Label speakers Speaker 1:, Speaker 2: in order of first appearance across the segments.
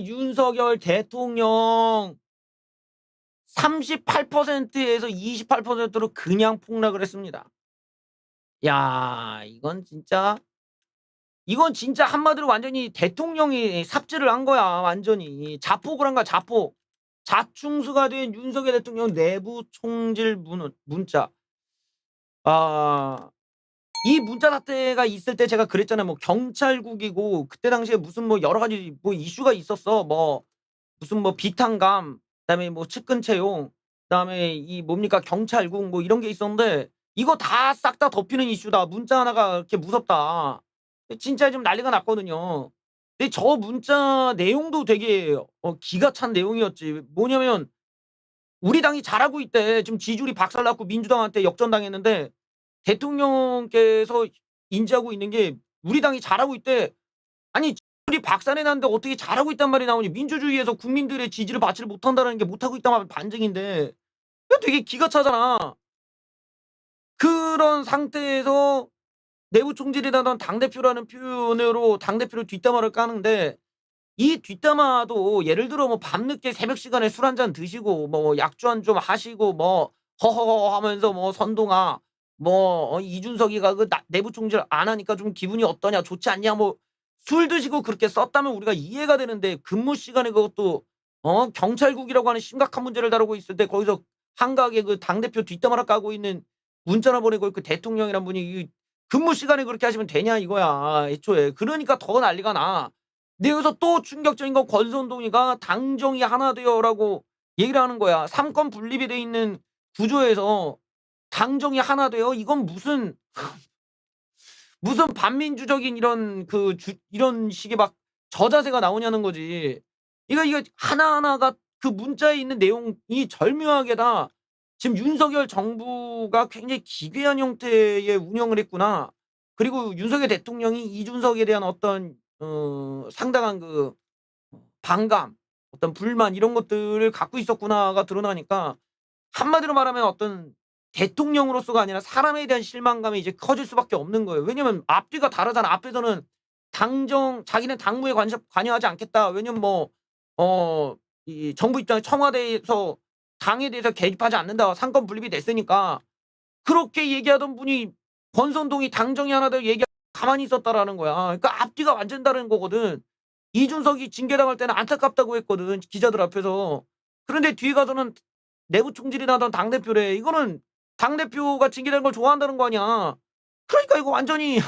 Speaker 1: 윤석열 대통령 38%에서 28%로 그냥 폭락을 했습니다. 야 이건 진짜 한마디로 완전히 대통령이 삽질을 한 거야 완전히. 자폭을 한 거야 자폭. 자충수가 된 윤석열 대통령 내부 총질 문자. 아 이 문자 사태가 있을 때 제가 그랬잖아요. 뭐 경찰국이고 그때 당시에 무슨 뭐 여러 가지 뭐 이슈가 있었어. 뭐 무슨 뭐 비탄감, 그다음에 뭐 측근 채용, 그다음에 이 뭡니까 경찰국 뭐 이런 게 있었는데 이거 다 싹 다 덮이는 이슈다. 문자 하나가 이렇게 무섭다. 진짜 좀 난리가 났거든요. 근데 저 문자 내용도 되게 기가 찬 내용이었지. 뭐냐면 우리 당이 잘하고 있대. 지금 지지율이 박살났고 민주당한테 역전당했는데 대통령께서 인지하고 있는 게 우리 당이 잘하고 있대. 아니 지지율이 박살이 났는데 어떻게 잘하고 있단 말이 나오니. 민주주의에서 국민들의 지지를 받지를 못한다는 게 못하고 있다는 말 반증인데 이거 되게 기가 차잖아. 그런 상태에서 내부 총질이라던 당대표라는 표현으로 당대표를 뒷담화를 까는데 이 뒷담화도 예를 들어 뭐 밤늦게 새벽 시간에 술 한 잔 드시고 뭐 약주 좀 하시고 뭐 허허허 하면서 뭐 선동아 뭐 이준석이가 그 내부 총질 안 하니까 좀 기분이 어떠냐 좋지 않냐 뭐 술 드시고 그렇게 썼다면 우리가 이해가 되는데 근무 시간에 그것도 경찰국이라고 하는 심각한 문제를 다루고 있을 때 거기서 한가하게 그 당대표 뒷담화를 까고 있는 문자나 보내고 그 대통령이란 분이 이 근무 시간에 그렇게 하시면 되냐 이거야 애초에. 그러니까 더 난리가 나. 근데 여기서 또 충격적인 건 권선동이가 "당정이 하나 되어."라고 얘기를 하는 거야. 삼권 분립이 돼 있는 구조에서 "당정이 하나 되어." 이건 무슨 반민주적인 이런 이런 식의 막 저자세가 나오냐는 거지. 이거 하나하나가 그 문자에 있는 내용이 절묘하게 다 지금 '윤석열 정부가 굉장히 기괴한 형태의 운영을 했구나.' 그리고 윤석열 대통령이 이준석에 대한 어떤 상당한 그 반감, 어떤 불만 이런 것들을 갖고 있었구나가 드러나니까 한마디로 말하면 어떤 대통령으로서가 아니라 사람에 대한 실망감이 이제 커질 수밖에 없는 거예요. 왜냐면 앞뒤가 다르잖아. 앞에서는 자기는 당무에 관여하지 않겠다. 왜냐면 뭐 이 정부 입장에 청와대에서 당에 대해서 개입하지 않는다. 상권 분립이 됐으니까. 그렇게 얘기하던 분이 권선동이 당정이 하나 되어 얘기하고 가만히 있었다라는 거야. 그러니까 앞뒤가 완전 다른 거거든. 이준석이 징계당할 때는 안타깝다고 했거든, 기자들 앞에서. 그런데 뒤에 가서는 내부 총질이 나던 당대표래. 이거는 당대표가 징계되는 걸 좋아한다는 거 아니야. 그러니까 이거 완전히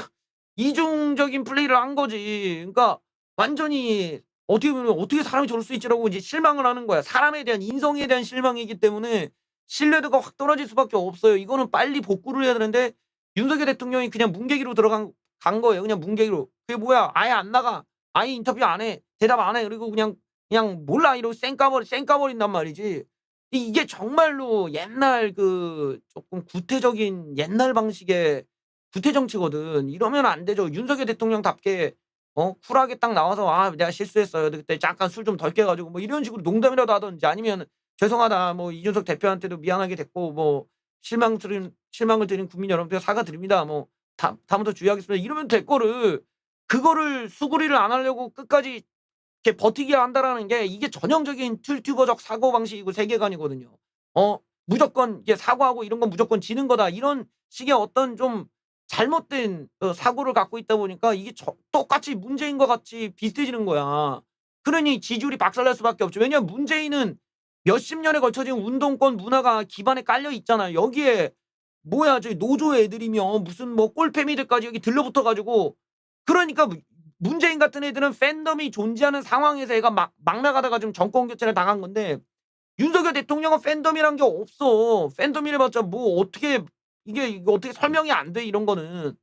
Speaker 1: 이중적인 플레이를 한 거지. 그러니까 완전히 어떻게 보면 '어떻게 사람이 저럴 수 있지.'라고 이제 실망을 하는 거야. 사람에 대한 인성에 대한 실망이기 때문에 신뢰도가 확 떨어질 수밖에 없어요. 이거는 빨리 복구를 해야 되는데 윤석열 대통령이 그냥 문개기로 간 거예요. 그냥 문개기로. 그게 뭐야? 아예 안 나가. 아예 인터뷰 안 해. 대답 안 해. 그리고 그냥 "몰라." 이러고 쌩까버린단 말이지. 이게 정말로 옛날 그 쪼끔 구태적인 옛날 방식의 구태 정치거든. 이러면 안 되죠. 윤석열 대통령답게 쿨하게 딱 나와서 "아 내가 실수했어요. 그때 잠깐 술 좀 덜 깨 가지고." 뭐 이런 식으로 농담이라도 하든지 아니면 "죄송하다. 뭐 이준석 대표한테도 미안하게 됐고 뭐 실망을 드린 국민 여러분께 사과드립니다. 뭐 다음부터 주의하겠습니다." 이러면 될 거를 그거를 수그리를 안 하려고 끝까지 이렇게 버티게 한다라는 게 이게 전형적인 툴튜버적 사고방식이고 세계관이거든요. 무조건 이게 사고하고 이런 건 무조건 지는 거다. 이런 식의 어떤 좀 잘못된 사고를 갖고 있다 보니까 이게 똑같이 문재인과 같이 비슷해지는 거야. 그러니 지지율이 박살날 수밖에 없죠. 왜냐하면 문재인은 몇십 년에 걸쳐진 운동권 문화가 기반에 깔려 있잖아요. 여기에 뭐야 저기 노조 애들이며 무슨 뭐 꼴패미들까지 여기 들러붙어 가지고 그러니까 문재인 같은 애들은 팬덤이 존재하는 상황에서 애가 막 나가다가 좀 정권 교체를 당한 건데 윤석열 대통령은 팬덤이란 게 없어. 팬덤이래 봤자 뭐 어떻게 이거 어떻게 설명이 안 돼 이런 거는.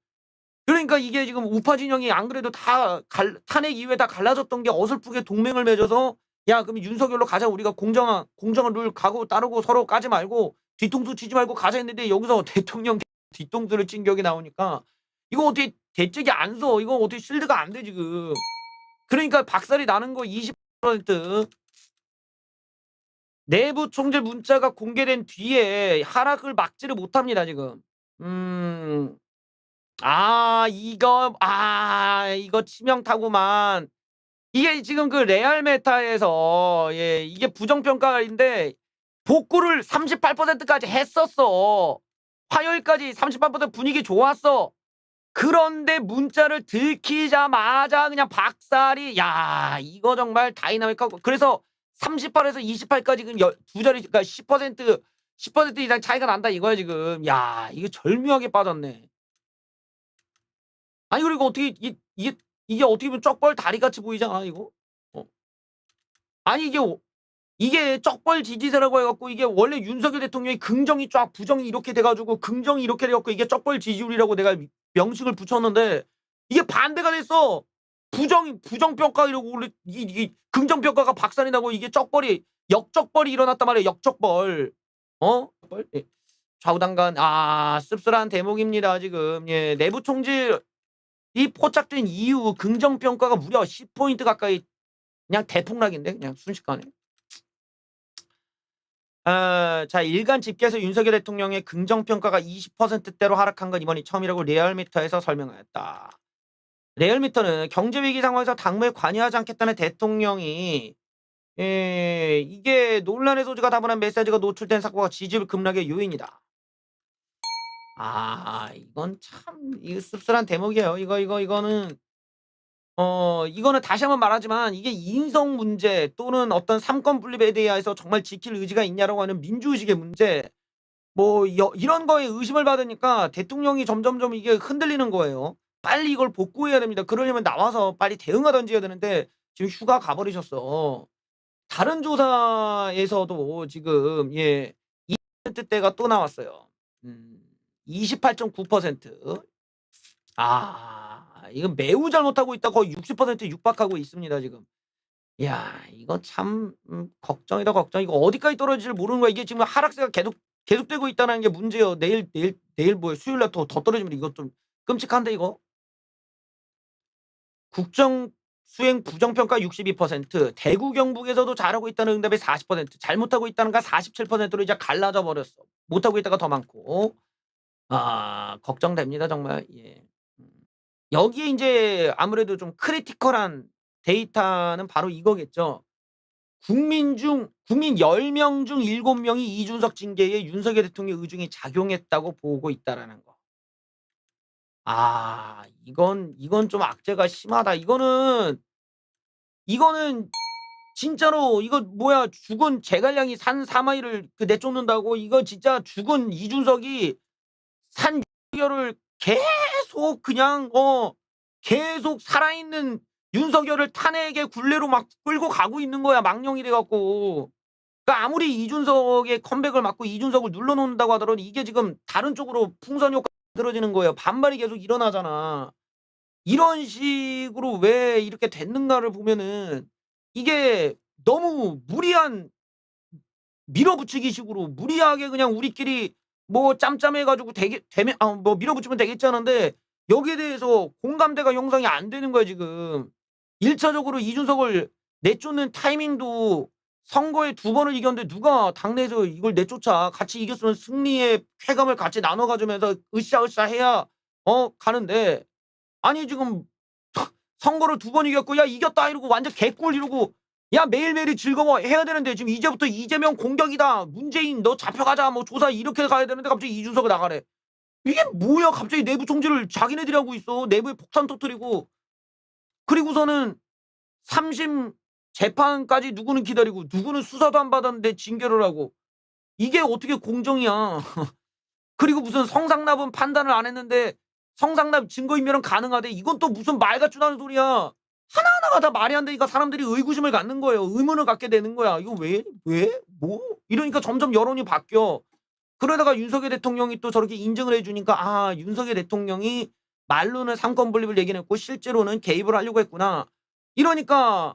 Speaker 1: 그러니까 이게 지금 우파 진영이 안 그래도 다 탄핵 이후에 다 갈라졌던 게 어설프게 동맹을 맺어서 "야 그럼 윤석열로 가자. 우리가 공정한 룰 따르고 서로 까지 말고 뒤통수 치지 말고 가자." 했는데 여기서 대통령 뒤통수를 친 격이 나오니까 이거 어떻게 대책이 안 서. 이거 어떻게 실드가 안 돼 지금. 그러니까 박살이 나는 거 20% 내부 총질 문자가 공개된 뒤에 하락을 막지를 못합니다 지금. 음. 이거 치명타구만. 이게 지금 그 레알 메타에서 이게 부정평가인데 복구를 38%까지 했었어. 화요일까지 38% 분위기 좋았어. 그런데 문자를 들키자마자 그냥 박살이 야 이거 정말 다이나믹하고 그래서 38에서 28까지 그 두 자리 그러니까 10% 이상 차이가 난다 이거야 지금. 야 이거 절묘하게 빠졌네. 아니 그리고 어떻게 이게 어떻게 보면 쩍벌 다리같이 보이지 않아 이거? 어. 아니 이게 쩍벌 지지세라고 해 갖고 이게 원래 윤석열 대통령이 긍정이 쫙 부정이 이렇게 돼 가지고 긍정이 이렇게 돼 갖고 이게 쩍벌 지지율이라고 내가 명칭을 붙였는데 이게 반대가 됐어. 부정평가 이러고 원래 이게 긍정평가가 박살이 나고 이게 쩍벌이 역적벌이 일어났단 말이에요. 역적벌. 쩍벌? 예. 좌우당간 씁쓸한 대목입니다 지금. 예. 내부 총질이 포착된 이후 긍정평가가 무려 10포인트 가까이 그냥 대폭락인데 그냥 순식간에. 자 일간 집계에서 윤석열 대통령의 긍정평가가 20%대로 하락한 건 이번이 처음이라고 리얼미터에서 설명하였다. 리얼미터는 경제위기 상황에서 당무에 관여하지 않겠다는 대통령이 이게 논란의 소지가 다분한 메시지가 노출된 사고가 지지율 급락의 요인이다. 이건 참 이거 씁쓸한 대목이에요. 이거는 이거는 다시 한번 말하지만 이게 인성 문제 또는 어떤 삼권 분립에 대해서 정말 지킬 의지가 있냐라고 하는 민주의식의 문제 뭐 이런 거에 의심을 받으니까 대통령이 점점점 이게 흔들리는 거예요. 빨리 이걸 복구해야 됩니다. 그러려면 나와서 빨리 대응하든지 해야 되는데 지금 휴가 가버리셨어. 다른 조사에서도 지금 2%대가 또 나왔어요. 28.9%. 이건 매우 잘못하고 있다. 거의 60% 육박하고 있습니다 지금. 이야 이거 참 걱정이다 걱정. 이거 어디까지 떨어질지 모르는 거야. 이게 지금 하락세가 계속되고 있다는 게 문제예요. 내일 뭐예요? 수요일 날 더 떨어지면 이거 좀 끔찍한데 이거. 국정 수행 부정평가 62%, 대구 경북에서도 잘하고 있다는 응답이 40%, 잘못하고 있다는가 47%로 이제 갈라져 버렸어. 못하고 있다가 더 많고. 걱정됩니다 정말. 예. 여기에 인제 아무래도 좀 크리티컬한 데이터는 바로 이거겠죠. 국민 10명 중 7명이 이준석 징계에 윤석열 대통령 의중이 작용했다고 보고 있다라는 거. 이건 좀 악재가 심하다. 이거는 진짜로 이거 뭐야 죽은 제갈량이 산 사마이를 내쫓는다고 이거 진짜 죽은 이준석이 산 윤석열을 계속 그냥 계속 살아있는 윤석열을 탄핵의 굴레로 막 끌고 가고 있는 거야 망령이 돼 갖고. 그러니까 아무리 이준석의 컴백을 막고 이준석을 눌러놓는다고 하더라도 이게 지금 다른 쪽으로 풍선 효과가 만들어지는 거예요. 반발이 계속 일어나잖아. 이런 식으로 왜 이렇게 됐는가를 보면은 이게 너무 무리한 밀어붙이기식으로 무리하게 그냥 우리끼리 뭐 짬짬해 가지고 되면 뭐 밀어붙이면 되겠지 하는데 여기에 대해서 공감대가 형성이 안 되는 거야 지금. 1차적으로 이준석을 내쫓는 타이밍도 선거에 2번을 이겼는데 누가 당내에서 이걸 내쫓아. 같이 이겼으면 승리의 쾌감을 같이 나눠 가지면서 으쌰으쌰 해야 가는데 아니 지금 선거를 2번 이겼고 "야 이겼다." 이러고 완전 개꿀 이러고 야 매일매일이 즐거워 해야 되는데 지금 이제부터 "이재명 공격이다. 문재인 너 잡혀가자." 뭐 조사 이렇게 가야 되는데 갑자기 이준석을 나가래. 이게 뭐야 갑자기 내부 총질을 자기네들이 하고 있어. 내부에 폭탄 터뜨리고. 그리고서는 3심 재판까지 누구는 기다리고 누구는 수사도 안 받았는데 징계를 하고. 이게 어떻게 공정이야. 그리고 무슨 성상납은 판단을 안 했는데 성상납 증거인멸은 가능하대. 이건 또 무슨 말 같지도 않은 소리야. 하나하나가 다 말이 안 되니까 사람들이 의구심을 갖는 거예요. 의문을 갖게 되는 거야. 이거 왜? 왜? 뭐? 이러니까 점점 여론이 바뀌어. 그러다가 윤석열 대통령이 또 저렇게 인정을 해 주니까 윤석열 대통령이 말로는 삼권 분립을 얘기는 했고 실제로는 개입을 하려고 했구나. 이러니까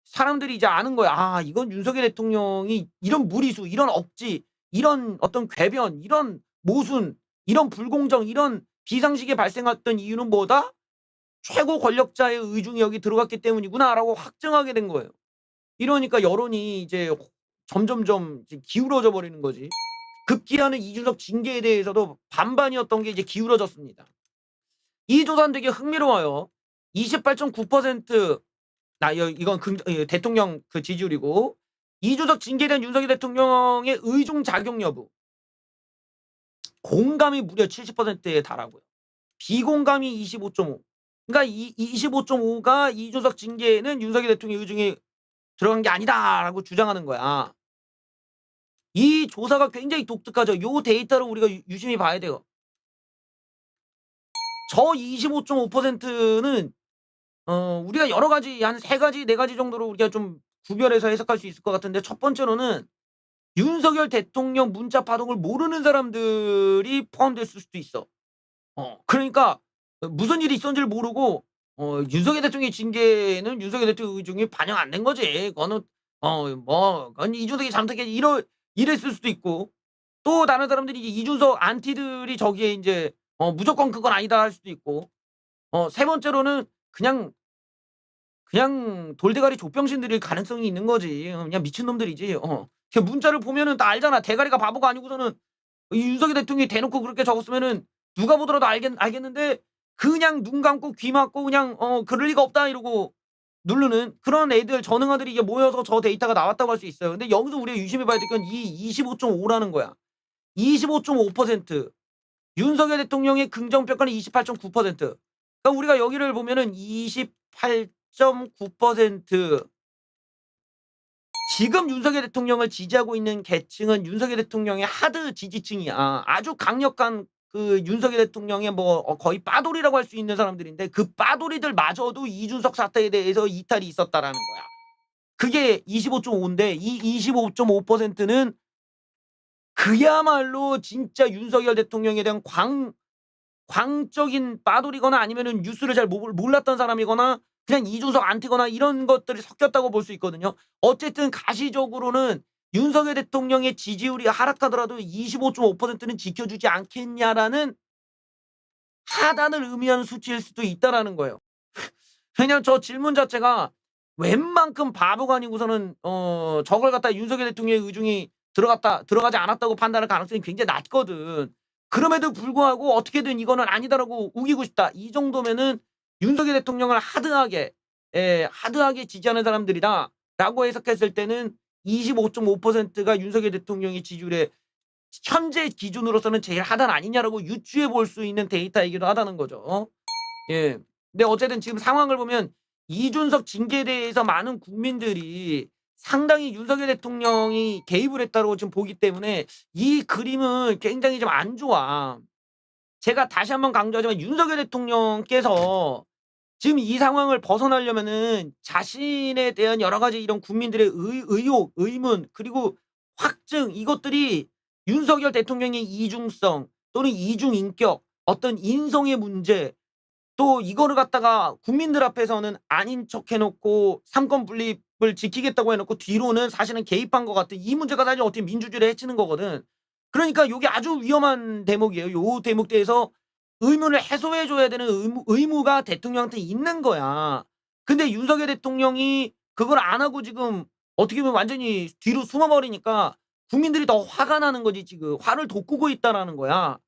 Speaker 1: 사람들이 이제 아는 거야. 이건 윤석열 대통령이 이런 무리수, 이런 억지, 이런 어떤 궤변, 이런 모순, 이런 불공정, 이런 비상식이 발생했던 이유는 뭐다? 최고 권력자의 의중이 여기 들어갔기 때문이구나라고 확증하게 된 거예요. 이러니까 여론이 이제 점점점 이제 기울어져 버리는 거지. 급기야는 이준석 징계에 대해서도 반반이었던 게 이제 기울어졌습니다. 이 조사는 되게 흥미로워요. 28.9% 이건 대통령 그 지지율이고, 이준석 징계에 대한 윤석열 대통령의 의중 작용 여부. 공감이 무려 70%에 달하고요. 비공감이 25.5. 그러니까 이 25.5가 이준석 징계는 윤석열 대통령의 의중에 들어간 게 아니다라고 주장하는 거야. 이 조사가 굉장히 독특하죠. 요 데이터를 우리가 유심히 봐야 돼요. 저 25.5%는 우리가 여러 가지 한 3가지 4가지 정도로 우리가 좀 구별해서 해석할 수 있을 것 같은데, 첫 번째로는 윤석열 대통령 문자 파동을 모르는 사람들이 포함됐을 수도 있어. 그러니까 무슨 일이 있었는지를 모르고 윤석열 대통령의 징계는 윤석열 대통령 의중이 반영 안 된 거지. 그거는 그건 이준석이 잘못했겠지, 이랬을 수도 있고, 또 다른 사람들이 이준석 안티들이 저기에 이제 무조건 그건 아니다 할 수도 있고, 세 번째로는 그냥 돌대가리 족병신들일 가능성이 있는 거지. 그냥 미친놈들이지. 그 문자를 보면은 다 알잖아. 대가리가 바보가 아니고서는 이 윤석열 대통령이 대놓고 그렇게 적었으면은 누가 보더라도 알겠는데, 그냥 눈 감고 귀 막고 그냥 그럴 리가 없다 이러고 누르는 그런 애들, 전응아들이 이게 모여서 저 데이터가 나왔다고 할 수 있어요. 근데 여기서 우리가 유심히 봐야 될 건 이 25.5라는 거야. 25.5%. 윤석열 대통령의 긍정평가는 28.9%. 그러니까 우리가 여기를 보면은 28.9%. 지금 윤석열 대통령을 지지하고 있는 계층은 윤석열 대통령의 하드 지지층이야. 아주 강력한 그 윤석열 대통령의 거의 빠돌이라고 할 수 있는 사람들인데, 그 빠돌이들마저도 이준석 사태에 대해서 이탈이 있었다라는 거야. 그게 25.5인데 이 25.5%는 그야말로 진짜 윤석열 대통령에 대한 광적인 빠돌이거나 아니면은 뉴스를 잘 몰랐던 사람이거나 그냥 이준석 안티거나 이런 것들이 섞였다고 볼 수 있거든요. 어쨌든 가시적으로는 윤석열 대통령의 지지율이 하락하더라도 25.5%는 지켜주지 않겠냐라는 하단을 의미하는 수치일 수도 있다라는 거예요. 왜냐면 저 질문 자체가 웬만큼 바보가 아니고서는 저걸 갖다 윤석열 대통령의 의중이 들어가지 않았다고 판단할 가능성이 굉장히 낮거든. 그럼에도 불구하고 어떻게든 이거는 아니다라고 우기고 싶다, 이 정도면은 윤석열 대통령을 하드하게 지지하는 사람들이다라고 해석했을 때는 25.5%가 윤석열 대통령의 지지율에 현재 기준으로서는 제일 하단 아니냐라고 유추해 볼 수 있는 데이터이기도 하다는 거죠. 예. 근데 어쨌든 지금 상황을 보면 이준석 징계에 대해서 많은 국민들이 상당히 윤석열 대통령이 개입을 했다고 지금 보기 때문에 이 그림은 굉장히 좀 안 좋아. 제가 다시 한번 강조하지만 윤석열 대통령께서 지금 이 상황을 벗어나려면은 자신에 대한 여러 가지 이런 국민들의 의혹, 의문, 그리고 확증, 이것들이 윤석열 대통령의 이중성 또는 이중인격, 어떤 인성의 문제, 또 이거를 갖다가 국민들 앞에서는 아닌 척 해놓고 삼권 분립을 지키겠다고 해놓고 뒤로는 사실은 개입한 것 같은, 이 문제가 사실 어떻게 민주주의를 해치는 거거든. 그러니까 이게 아주 위험한 대목이에요. 요 대목대에서 의문을 해소해줘야 되는 의무가 대통령한테 있는 거야. 근데 윤석열 대통령이 그걸 안 하고 지금 어떻게 보면 완전히 뒤로 숨어버리니까 국민들이 더 화가 나는 거지. 지금 화를 돋구고 있다라는 거야.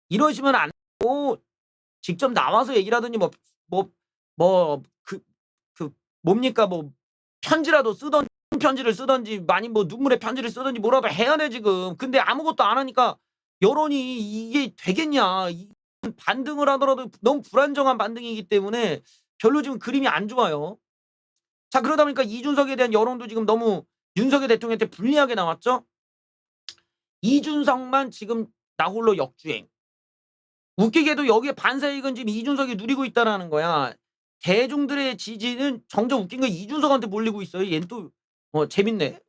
Speaker 1: 이러시면 안 되고 직접 나와서 얘기를 하더니 뭡니까, 편지를 쓰던지 아니 눈물의 편지를 쓰던지 뭐라도 해야 돼 지금. 근데 아무것도 안 하니까 여론이 이게 되겠냐. 반등을 하더라도 너무 불안정한 반등이기 때문에 별로 지금 그림이 안 좋아요. 자, 그러다 보니까 이준석에 대한 여론도 지금 너무 윤석열 대통령한테 불리하게 나왔죠. 이준석만 지금 나홀로 역주행. 웃기게도 여기에 반사이익은 지금 이준석이 누리고 있다라는 거야. 대중들의 지지는 정작 웃긴 거 이준석한테 몰리고 있어요. 얘는 또 재밌네.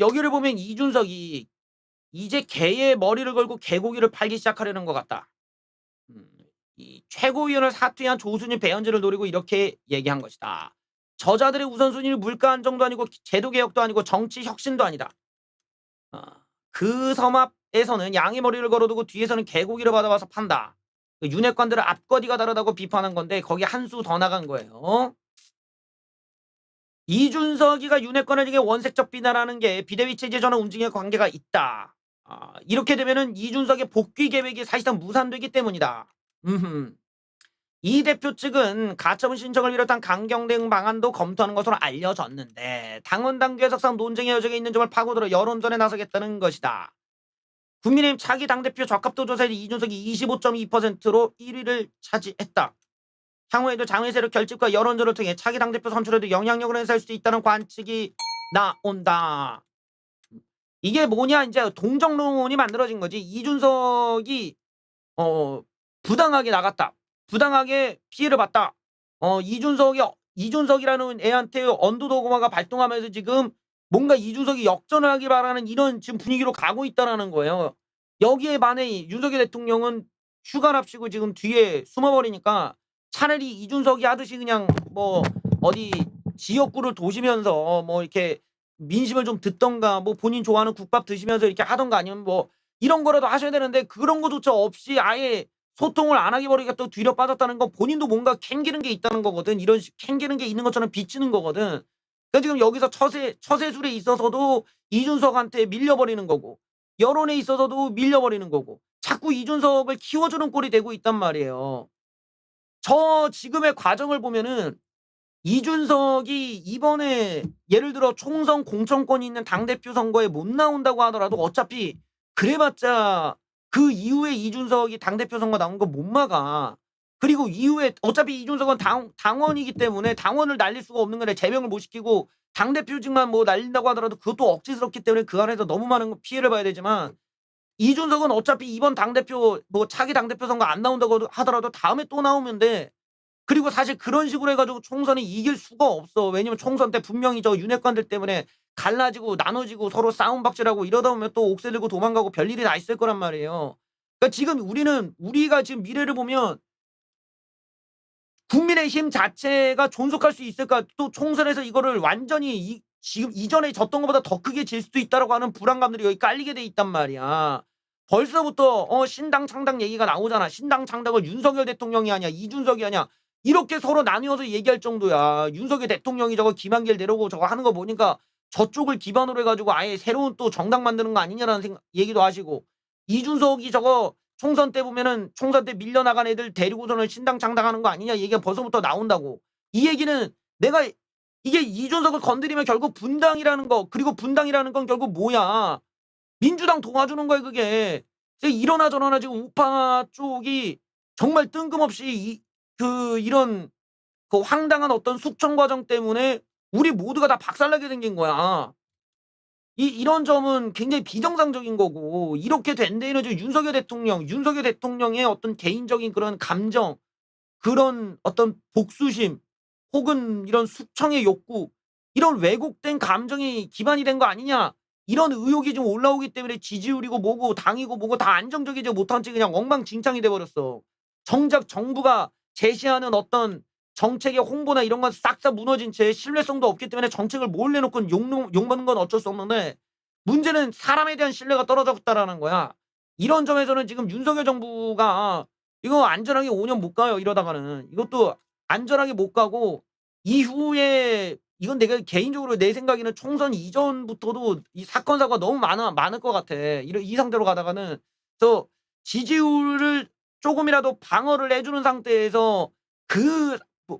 Speaker 1: 여기를 보면 이준석이 이제 개의 머리를 걸고 개고기를 팔기 시작하려는 것 같다. 이 최고위원을 사퇴한 조순일 배현진을 노리고 이렇게 얘기한 것이다. 저자들의 우선순위는 물가 안정도 아니고 제도개혁도 아니고 정치 혁신도 아니다. 그 섬앞에서는 양의 머리를 걸어두고 뒤에서는 개고기를 받아와서 판다. 윤핵관들은 앞거디가 다르다고 비판한 건데 거기 한 수 더 나간 거예요. 이준석이가 윤핵관에게 원색적 비난하는 게 비대위 체제 전환 움직임에 관계가 있다. 이렇게 되면은 이준석의 복귀 계획이 사실상 무산되기 때문이다. 이 대표 측은 가처분 신청을 비롯한 강경 대응 방안도 검토하는 것으로 알려졌는데 당원 당규 해석상 논쟁의 여지가 있는 점을 파고들어 여론전에 나서겠다는 것이다. 국민의힘 차기 당대표 적합도 조사에서 이준석이 25.2%로 1위를 차지했다. 향후에도 장외세력 결집과 여론조를 통해 차기 당대표 선출에도 영향력을 행사할 수 있다는 관측이 나온다. 이게 뭐냐, 이제 동정론이 만들어진 거지. 이준석이 부당하게 나갔다. 부당하게 피해를 봤다. 이준석이라는 애한테 언더도그마가 발동하면서 지금 뭔가 이준석이 역전을 하길 바라는 이런 지금 분위기로 가고 있다는 거예요. 여기에 반해 윤석열 대통령은 휴가랍시고 지금 뒤에 숨어버리니까 차라리 이준석이 하듯이 그냥 뭐 어디 지역구를 도시면서 뭐 이렇게 민심을 좀 듣던가 뭐 본인 좋아하는 국밥 드시면서 이렇게 하던가 아니면 뭐 이런 거라도 하셔야 되는데 그런 것조차 없이 아예 소통을 안 하게 버리니까 또 뒤로 빠졌다는 건 본인도 뭔가 캥기는 게 있다는 거거든. 이런 캥기는 게 있는 것처럼 비치는 거거든. 그러니까 지금 여기서 처세술에 있어서도 이준석한테 밀려버리는 거고 여론에 있어서도 밀려버리는 거고 자꾸 이준석을 키워주는 꼴이 되고 있단 말이에요. 저 지금의 과정을 보면은 이준석이 이번에 예를 들어 총선 공천권이 있는 당대표 선거에 못 나온다고 하더라도 어차피 그래봤자 그 이후에 이준석이 당대표 선거 나온 거 못 막아. 그리고 이후에 어차피 이준석은 당원이기 때문에 당원을 날릴 수가 없는 거래. 제명을 못 시키고 당대표직만 뭐 날린다고 하더라도 그것도 억지스럽기 때문에 그 안에서 너무 많은 피해를 봐야 되지만 이준석은 어차피 이번 당대표 뭐 차기 당대표 선거 안 나온다고 하더라도 다음에 또 나오면 돼. 그리고 사실 그런 식으로 해가지고 총선을 이길 수가 없어. 왜냐면 총선 때 분명히 저 윤핵관들 때문에 갈라지고 나눠지고 서로 싸움박질하고 이러다 보면 또 옥새 들고 도망가고 별일이 다 있을 거란 말이에요. 그러니까 지금 우리가 지금 미래를 보면 국민의힘 자체가 존속할 수 있을까? 또 총선에서 이거를 완전히 지금 이전에 졌던 것보다 더 크게 질 수도 있다라고 하는 불안감들이 여기 깔리게 돼 있단 말이야. 벌써부터 신당 창당 얘기가 나오잖아. 신당 창당을 윤석열 대통령이 하냐 이준석이 하냐 이렇게 서로 나뉘어서 얘기할 정도야. 윤석열 대통령이 저거 김한길 내려고 저거 하는 거 보니까 저쪽을 기반으로 해가지고 아예 새로운 또 정당 만드는 거 아니냐라는 얘기도 하시고 이준석이 저거 총선 때 보면은 총선 때 밀려나간 애들 데리고서는 신당 창당하는 거 아니냐 얘기가 벌써부터 나온다고. 이 얘기는 내가 이게 이준석을 건드리면 결국 분당이라는 거 그리고 분당이라는 건 결국 뭐야. 민주당 도와주는 거야 그게. 이러나 저러나 지금 우파 쪽이 정말 뜬금없이 이런 그 황당한 어떤 숙청 과정 때문에 우리 모두가 다 박살나게 생긴 거야. 이런 점은 굉장히 비정상적인 거고 이렇게 된 데에는 윤석열 대통령의 어떤 개인적인 그런 감정 그런 어떤 복수심 혹은 이런 숙청의 욕구 이런 왜곡된 감정이 기반이 된 거 아니냐 이런 의혹이 좀 올라오기 때문에 지지율이고 뭐고 당이고 뭐고 다 안정적이지 못한 채 그냥 엉망진창이 돼버렸어. 정작 정부가 제시하는 어떤 정책의 홍보나 이런 건 싹 다 무너진 채 신뢰성도 없기 때문에 정책을 몰래 놓고 욕먹는 건 어쩔 수 없는데 문제는 사람에 대한 신뢰가 떨어졌다라는 거야. 이런 점에서는 지금 윤석열 정부가 이거 안전하게 5년 못 가요. 이러다가는 이것도 안전하게 못 가고 이후에 이건 내가 개인적으로 내 생각에는 총선 이전부터도 이 사건 사고가 너무 많을 것 같아. 이 상태로 가다가는 그래서 지지율을 조금이라도 방어를 해주는 상태에서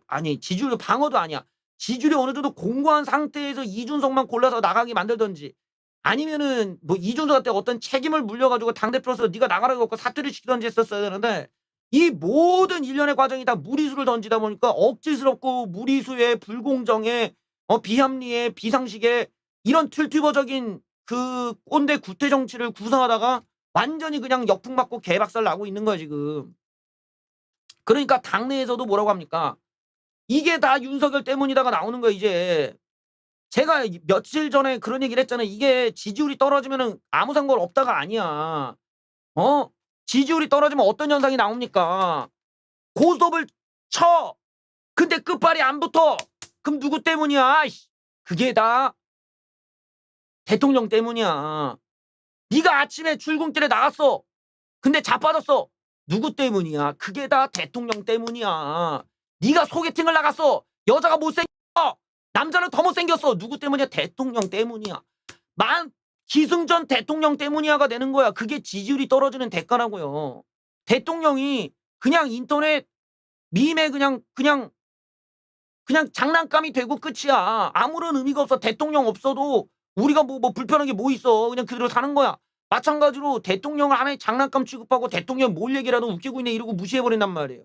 Speaker 1: 아니 지지율 방어도 아니야. 지지율이 어느 정도 공고한 상태에서 이준석만 골라서 나가게 만들든지 아니면은 뭐 이준석한테 어떤 책임을 물려가지고 당대표로서 네가 나가라고 했고 사퇴를 시키던지 했었어야 되는데 이 모든 일련의 과정이 다 무리수를 던지다 보니까 억지스럽고 무리수에 불공정에 비합리에 비상식에 이런 툴튜버적인 그 꼰대 구태 정치를 구사하다가 완전히 그냥 역풍 맞고 개박살 나고 있는 거야 지금. 그러니까 당내에서도 뭐라고 합니까? 이게 다 윤석열 때문이다가 나오는 거야 이제. 제가 며칠 전에 그런 얘기를 했잖아요. 이게 지지율이 떨어지면은 아무 상관 없다가 아니야. 지지율이 떨어지면 어떤 현상이 나옵니까? 고스톱을 쳐. 근데 끝발이 안 붙어. 그럼 누구 때문이야? 그게 다 대통령 때문이야. 네가 아침에 출근길에 나갔어. 근데 자빠졌어. 누구 때문이야? 그게 다 대통령 때문이야. 네가 소개팅을 나갔어. 여자가 못생겼어. 남자는 더 못생겼어. 누구 때문이야? 대통령 때문이야. 기승전 대통령 때문이야가 되는 거야. 그게 지지율이 떨어지는 대가라고요. 대통령이 그냥 인터넷 밈에 그냥 장난감이 되고 끝이야. 아무런 의미가 없어. 대통령 없어도 우리가 뭐 불편한 게 뭐 있어. 그냥 그대로 사는 거야. 마찬가지로 대통령을 하나의 장난감 취급하고 대통령 뭘 얘기라도 웃기고 있네 이러고 무시해 버린단 말이에요.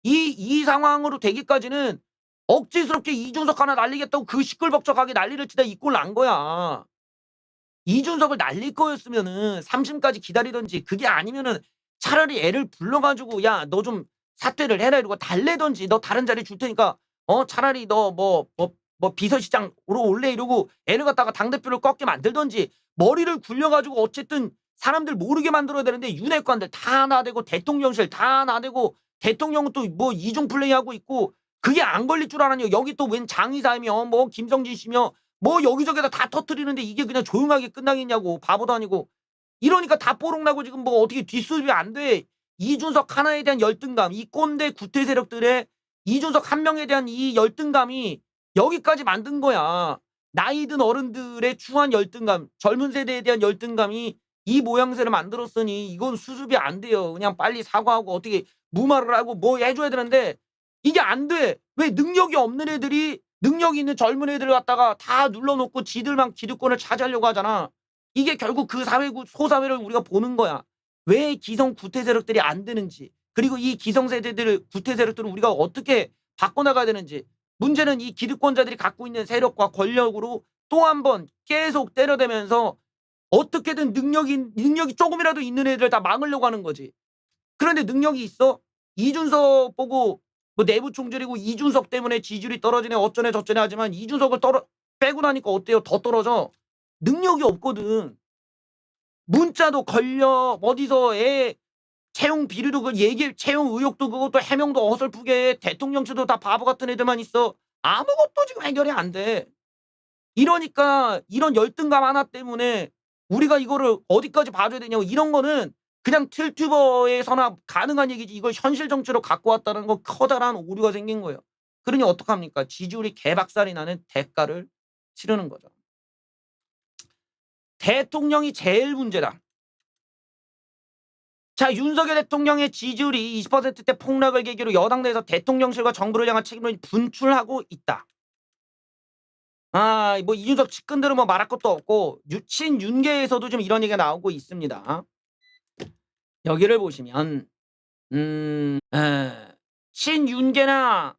Speaker 1: 이 상황으로 되기까지는 억지스럽게 이준석 하나 날리겠다고 그 시끌벅적하게 난리를 치다 이 꼴 난 거야. 이준석을 날릴 거였으면은 3심까지 기다리든지 그게 아니면은 차라리 애를 불러 가지고 "야 너 좀 사퇴를 해라." 이러고 달래든지 "너 다른 자리 줄 테니까 차라리 너 비서실장으로 올래." 이러고 애를 갖다가 당대표를 꺾게 만들든지 머리를 굴려 가지고 어쨌든 사람들 모르게 만들어야 되는데 윤핵관들 다 나대고 대통령실 다 나대고 대통령은 또 뭐 이중 플레이하고 있고 그게 안 걸릴 줄 알았냐. 여기 또 웬 장이사이며 뭐 김성진 씨며 뭐 여기저기다 다 터뜨리는데 이게 그냥 조용하게 끝나겠냐고. 바보도 아니고. 이러니까 다 뽀록나고 지금 뭐 어떻게 뒷수습이 안 돼. 이준석 하나에 대한 열등감, 이 꼰대 구태 세력들의 이준석 한 명에 대한 이 열등감이 여기까지 만든 거야. 나이 든 어른들의 추한 열등감, 젊은 세대에 대한 열등감이 이 모양새를 만들었으니 이건 수습이 안 돼요. 그냥 빨리 사과하고 어떻게 무마를 하고 뭐 해줘야 되는데 이게 안 돼. 왜 능력이 없는 애들이 능력이 있는 젊은 애들을 갖다가 다 눌러놓고 지들만 기득권을 차지하려고 하잖아. 이게 결국 그 소사회를 우리가 보는 거야. 왜 기성 구태 세력들이 안 되는지 그리고 이 기성세대들 구태 세력들을 우리가 어떻게 바꿔나가야 되는지 문제는 이 기득권자들이 갖고 있는 세력과 권력으로 또 한 번 계속 때려대면서 어떻게든 능력이 조금이라도 있는 애들 다 막으려고 하는 거지. 그런데 능력이 있어? 이준석 보고 뭐 내부 총질이고 이준석 때문에 지지율이 떨어지네 어쩌네 저쩌네 하지만 이준석을 빼고 나니까 어때요? 더 떨어져. 능력이 없거든. 문자도 걸려 어디서 애 채용 비리도 채용 의혹도 그것도 해명도 어설프게 대통령실도 다 바보 같은 애들만 있어. 아무것도 지금 해결이 안 돼. 이러니까 이런 열등감 하나 때문에 우리가 이거를 어디까지 봐줘야 되냐고 이런 거는 그냥 틸튜버에서나 가능한 얘기지 이걸 현실 정치로 갖고 왔다는 건 커다란 오류가 생긴 거예요. 그러니 어떡합니까? 지지율이 개박살이 나는 대가를 치르는 거죠. 대통령이 제일 문제다. 자, 윤석열 대통령의 지지율이 20%대 폭락을 계기로 여당 내에서 대통령실과 정부를 향한 책임을 분출하고 있다. 뭐 이준석 측근들은 뭐 말할 것도 없고 친윤계에서도 좀 이런 얘기가 나오고 있습니다. 여기를 보시면 친윤계나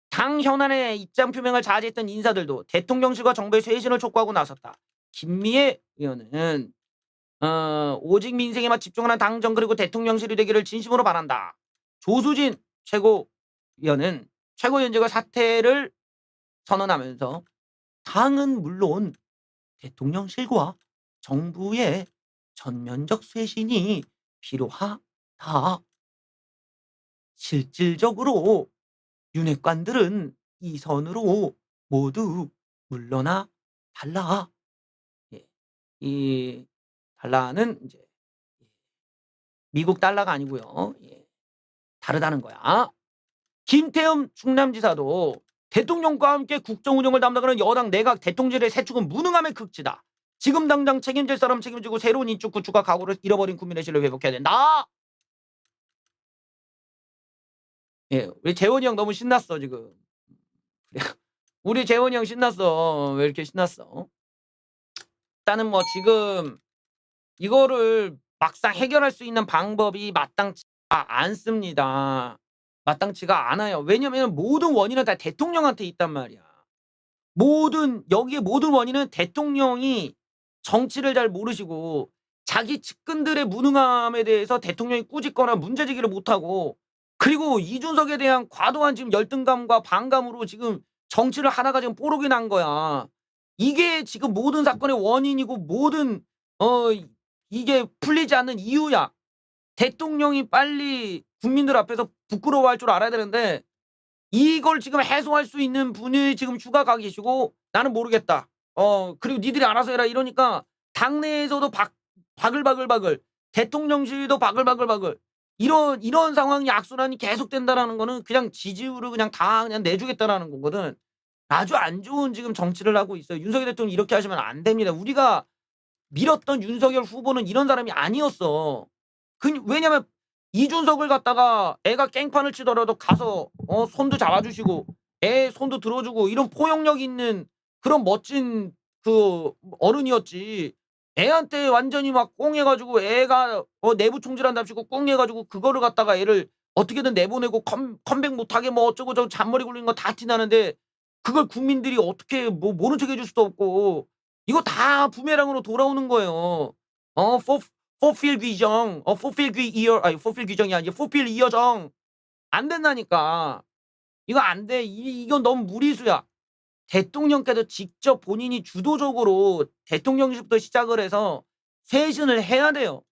Speaker 1: 당 현안의 입장 표명을 자제했던 인사들도 대통령실과 정부의 쇄신을 촉구하고 나섰다. 김미애 의원은 오직 민생에만 집중하는 당정 그리고 대통령실이 되기를 진심으로 바란다. 조수진 최고위원은 최고위원직의 사퇴를 선언하면서 당은 물론 대통령실과 정부의 전면적 쇄신이 필요하다. 실질적으로 윤핵관들은 이 선으로 모두 물러나 달라. 예. 이 달라는 이제 미국 달러가 아니고요. 예. 다르다는 거야. 김태흠 충남지사도 대통령과 함께 국정 운영을 담당하는 여당 내각 대통령실의 세축은 무능함의 극치다. 지금 당장 책임질 사람 책임지고 새로운 인적 구축과 각오를 잃어버린 국민의 신뢰를 회복해야 된다. 예, 우리 재원이 형 너무 신났어 지금. 우리 재원이 형 신났어. 왜 이렇게 신났어? 일단은 뭐 지금 이거를 막상 해결할 수 있는 방법이 마땅치가 않습니다. 마땅치가 않아요. 왜냐면 모든 원인은 다 대통령한테 있단 말이야. 여기에 모든 원인은 대통령이 정치를 잘 모르시고 자기 측근들의 무능함에 대해서 대통령이 꾸짖거나 문제제기를 못하고 그리고 이준석에 대한 과도한 지금 열등감과 반감으로 지금 정치를 하다가 지금 뽀록이 난 거야. 이게 지금 모든 사건의 원인이고 모든 이게 풀리지 않는 이유야. 대통령이 빨리 국민들 앞에서 부끄러워할 줄 알아야 되는데 이걸 지금 해소할 수 있는 분이 지금 휴가가 계시고 나는 모르겠다. 그리고 니들이 알아서 해라 이러니까 당내에서도 바글바글 대통령실도 바글바글 이런 상황이 악순환이 계속된다라는 거는 그냥 지지율을 그냥 다 그냥 내주겠다라는 거거든. 아주 안 좋은 지금 정치를 하고 있어요. 윤석열 대통령 이렇게 하시면 안 됩니다. 우리가 밀었던 윤석열 후보는 이런 사람이 아니었어. 왜냐면 이준석을 갖다가 애가 깽판을 치더라도 가서 손도 잡아주시고 애 손도 들어주고 이런 포용력 있는 그런 멋진 그 어른이었지. 애한테 완전히 막 꽁해가지고 애가 내부 총질한답시고 꽁해가지고 그거를 갖다가 애를 어떻게든 내보내고 컴백 못하게 뭐 어쩌고 저쩌고 잔머리 굴리는 거 다 티나는데 그걸 국민들이 어떻게 뭐 모른 척 해줄 수도 없고 이거 다 부메랑으로 돌아오는 거예요. fulfill 규정, fulfill 이어, 아니 fulfill 규정이 아니지 fulfill 이어정 안 된다니까. 이거 안 돼. 이건 너무 무리수야. 대통령께서 직접 본인이 주도적으로 대통령실부터 시작을 해서 쇄신을 해야 돼요.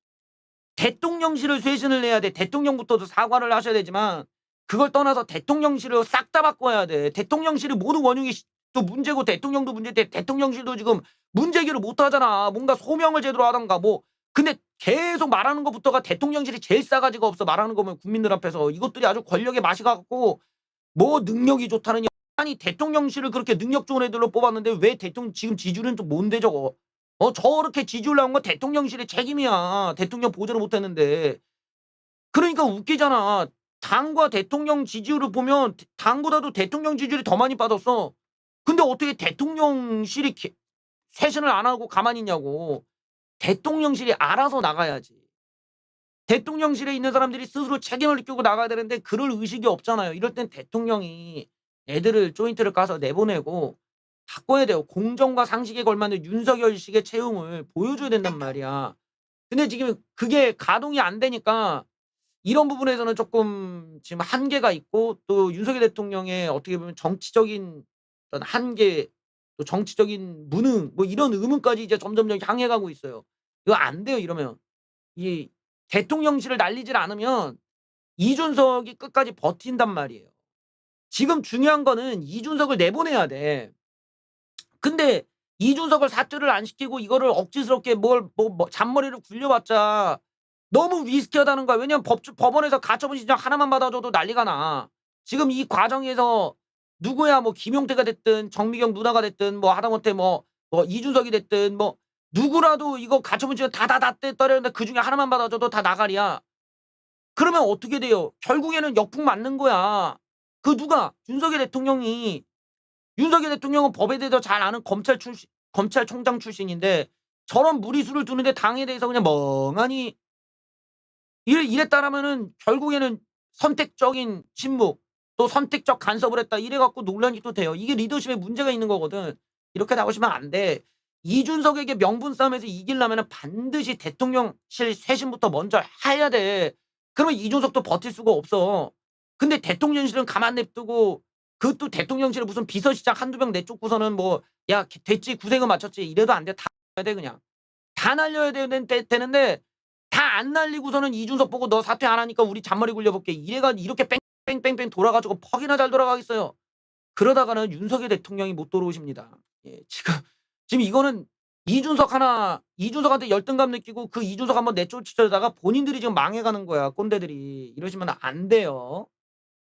Speaker 1: 대통령실을 쇄신을 해야 돼. 대통령부터도 사과를 하셔야 되지만 그걸 떠나서 대통령실을 싹 다 바꿔야 돼. 대통령실이 모든 원흉이 또 문제고 대통령도 문제인데 대통령실도 지금 문제 해결을 못 하잖아. 뭔가 소명을 제대로 하던가 뭐. 근데 계속 말하는 것부터가 대통령실이 제일 싸가지가 없어. 말하는 거면 국민들 앞에서 이것들이 아주 권력의 맛이 갖고 뭐 능력이 좋다느냐. 아니 대통령실을 그렇게 능력 좋은 애들로 뽑았는데 왜 대통령 지금 지지율은 또 뭔데 저거. 저렇게 지지율 나온 건 대통령실의 책임이야. 대통령 보조를 못했는데. 그러니까 웃기잖아. 당과 대통령 지지율을 보면 당보다도 대통령 지지율이 더 많이 빠졌어. 근데 어떻게 대통령실이 쇄신을 안 하고 가만히 있냐고. 대통령실이 알아서 나가야지. 대통령실에 있는 사람들이 스스로 책임을 느끼고 나가야 되는데 그럴 의식이 없잖아요. 이럴 땐 대통령이 애들을 조인트를 까서 내보내고 바꿔야 돼요. 공정과 상식에 걸맞는 윤석열식의 채용을 보여줘야 된단 말이야. 근데 지금 그게 가동이 안 되니까 이런 부분에서는 조금 지금 한계가 있고 또 윤석열 대통령의 어떻게 보면 정치적인 어떤 한계 또 정치적인 무능 뭐 이런 의문까지 이제 점점점 향해 가고 있어요. 이거 안 돼요 이러면. 이 대통령실을 날리질 않으면 이준석이 끝까지 버틴단 말이에요. 지금 중요한 거는 이준석을 내보내야 돼. 근데 이준석을 사퇴를 안 시키고 이거를 억지스럽게 뭐 잔머리를 굴려봤자 너무 위스키하다는 거야. 왜냐면 법원에서 가처분 신청 하나만 받아줘도 난리가 나. 지금 이 과정에서 누구야 뭐 김용태가 됐든 정미경 누나가 됐든 뭐 하다못해 뭐 이준석이 됐든 뭐 누구라도 이거 가처분 신청 다다다 떨었는데 그중에 하나만 받아줘도 다 나가리야. 그러면 어떻게 돼요? 결국에는 역풍 맞는 거야. 그 누가 윤석열 대통령이 윤석열 대통령은 법에 대해서 잘 아는 검찰총장 출신인데 저런 무리수를 두는데 당에 대해서 그냥 멍하니 이랬다라면은 결국에는 선택적인 침묵 또 선택적 간섭을 했다 이래 갖고 논란이 또 돼요. 이게 리더십에 문제가 있는 거거든. 이렇게 나오시면 안 돼. 이준석에게 명분 싸움에서 이기려면은 반드시 대통령실 쇄신부터 먼저 해야 돼. 그러면 이준석도 버틸 수가 없어. 근데 대통령실은 가만 냅두고 그것도 대통령실에 무슨 비서실장 한두 명 내쫓고서는 뭐 야 됐지 구색은 맞췄지 이래도 안 돼. 다 날려야 돼 그냥. 다 날려야 되는데 다 안 날리고서는 이준석 보고 너 사퇴 안 하니까 우리 잔머리 굴려볼게. 이렇게 뺑뺑뺑뺑 돌아가지고 퍽이나 잘 돌아가겠어요. 그러다가는 윤석열 대통령이 못 돌아오십니다. 예, 지금 이거는 이준석한테 열등감 느끼고 그 이준석 한번 내쫓으려다가 본인들이 지금 망해가는 거야. 꼰대들이. 이러시면 안 돼요.